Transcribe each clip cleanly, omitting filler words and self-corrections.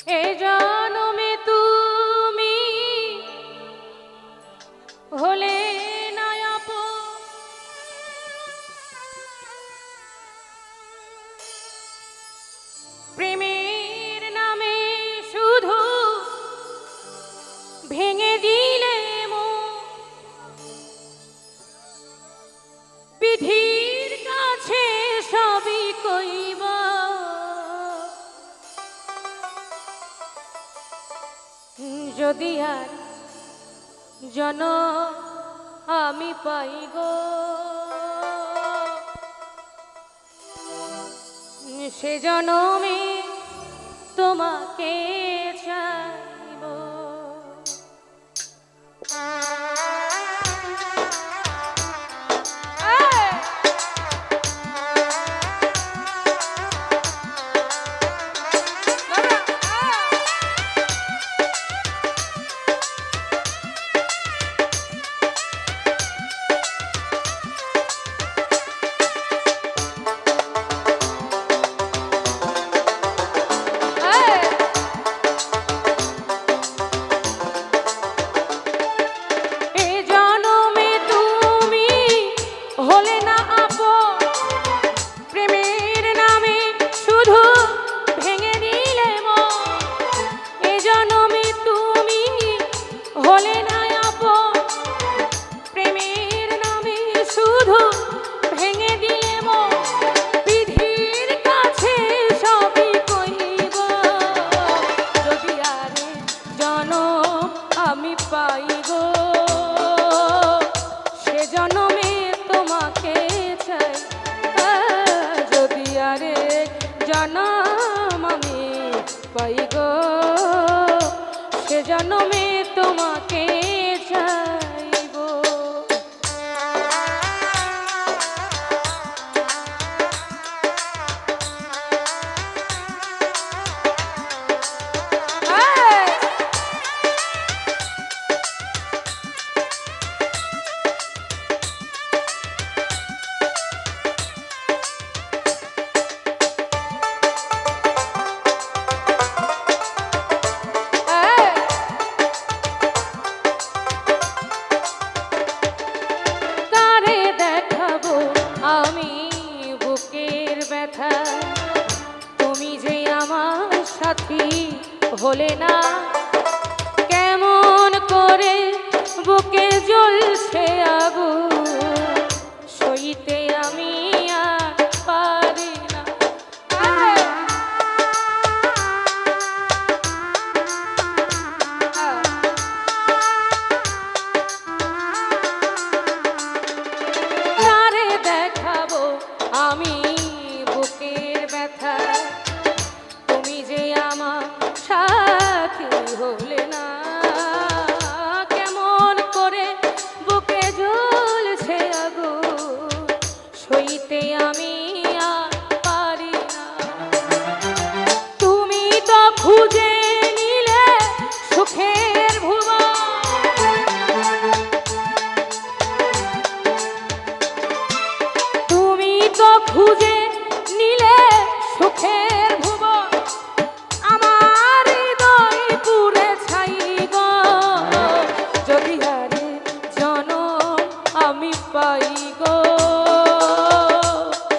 এ জনমে তুমি হলে না আপন, প্রেমের নামে শুধু ভেঙে দিলে মন, বিধির কাছে সবই কইবা, যদি আর জনম আমি পাই গো, সে জনমে তোমাকে চাইব। জনম আমি পাই গো, সে জনমে তোমাকে চাইব। তুমি যে আমার সাথী হলে না, কেমন করে বুকে জ্বলছে আগুন, সইতে আমি আর পারি না। তারে দেখাবো আমি তুমি যে আমার সাথী হলে না, কেমন করে বুকে জ্বলছে আগুন, সইতে আমি আর পারি না। তুমি তো খুঁজে নিলে সুখের ভুবন, তুমি তো খুঁজে নিলে সুখের ভুবন, আমার হৃদয় পুরে ছাইব। যদি আরে জনম আমি পাই গো,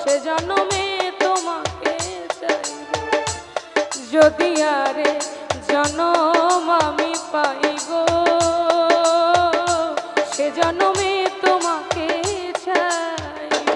সে জনমে তোমাকে চাইব। যদি আরে জনম আমি পাই গো, সে জনমে তোমাকে চাইব।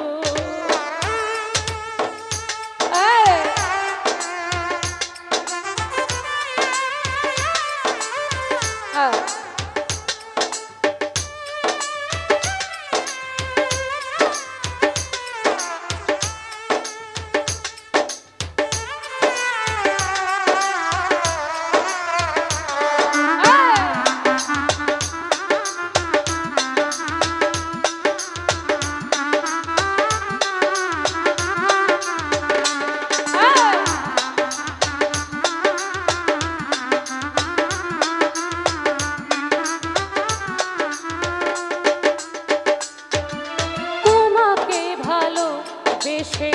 বেশে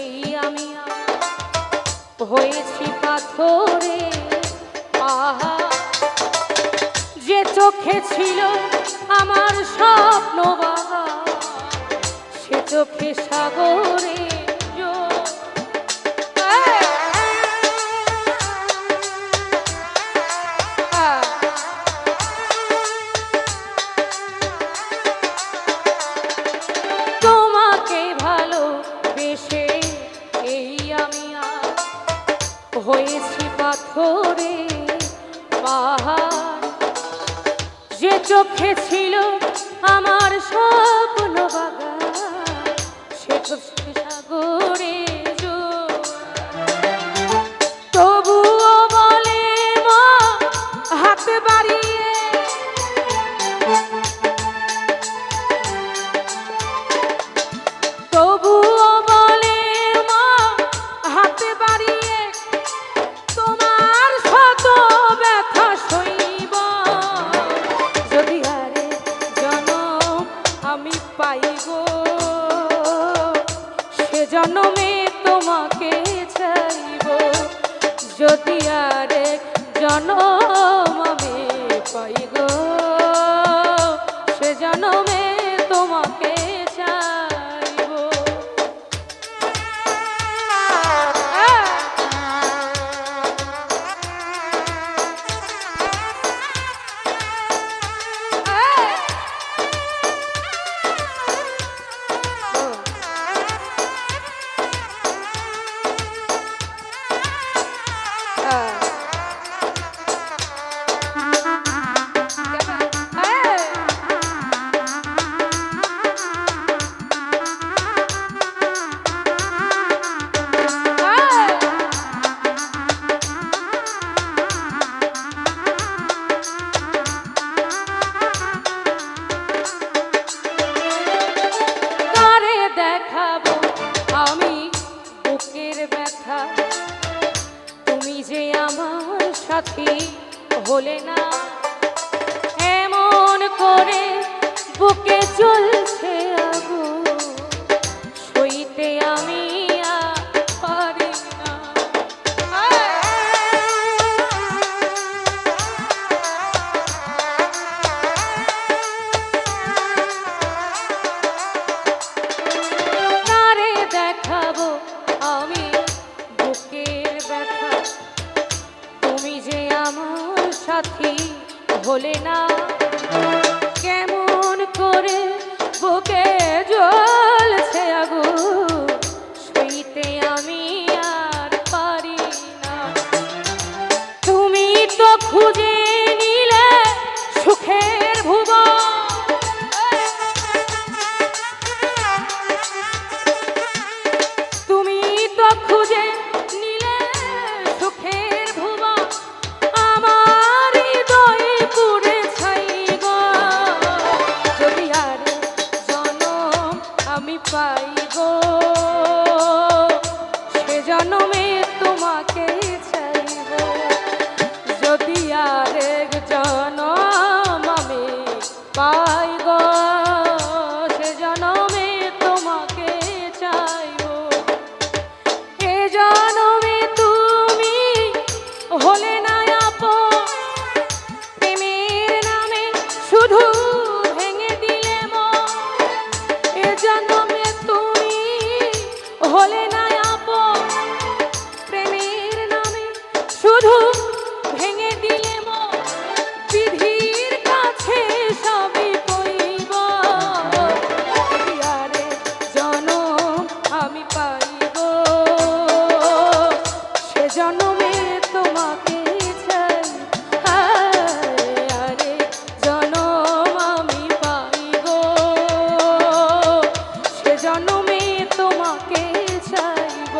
এই আমি হয়েছি পাথরে। আহা যে চোখে ছিল আমার স্বপ্ন বাহা সে চোখে সাগরে তোমাকে ভালোবেসে এই আমি হয়েছি পাথরে পাহাড় যে চোখে ছিল আমার স্বপ্ন বাগান সে চোখে সাগরে তবুও বলে মা হাত বাড়িয়ে তবুও বলে মা হাত বাড়িয়ে তোমার শত ব্যথা সইব যদি আরে জনম আমি পাইব সে জনমে তোমাকে চাইব যদি আরে জনম আমি পাইব সে জনমে তোমাকে চাইব দেখাবো আমি বুকের ব্যথা তুমি যে আমার সাথী হলে না এমন করে বুকে চলছে আগুন সইতে আমি আর পারি না দেখাবো আমি বুকের ব্যথা তুমি যে আমার সাথী হলে না কেমন করে বুকে জ্বলছে আগুন সইতে আমি আর পারি না তুমি তো খুঁজে নিলে সুখের ভুবন খুঁজে নিলে সুখের ভুবন আমার হৃদয়ে পুড়ে ছাইব যদি আর জনম আমি পাইব সে জনমে তোমাকে চাইব যদি আর জনম আমি পাইব সে জনমে তোমাকে চাইব জনমে তুমি হলে না আপন প্রেমের নামে শুধু ভেঙে দিলে মন এ জনমে তুমি হলে না আপন প্রেমের নামে শুধু ভেঙে দিলে মন বিধির কাছে সবই কইব আরে জনম আমি পাইব জনমে তোমাকে চাই আরে জনম আমি পাইব সে জনমে তোমাকে চাইব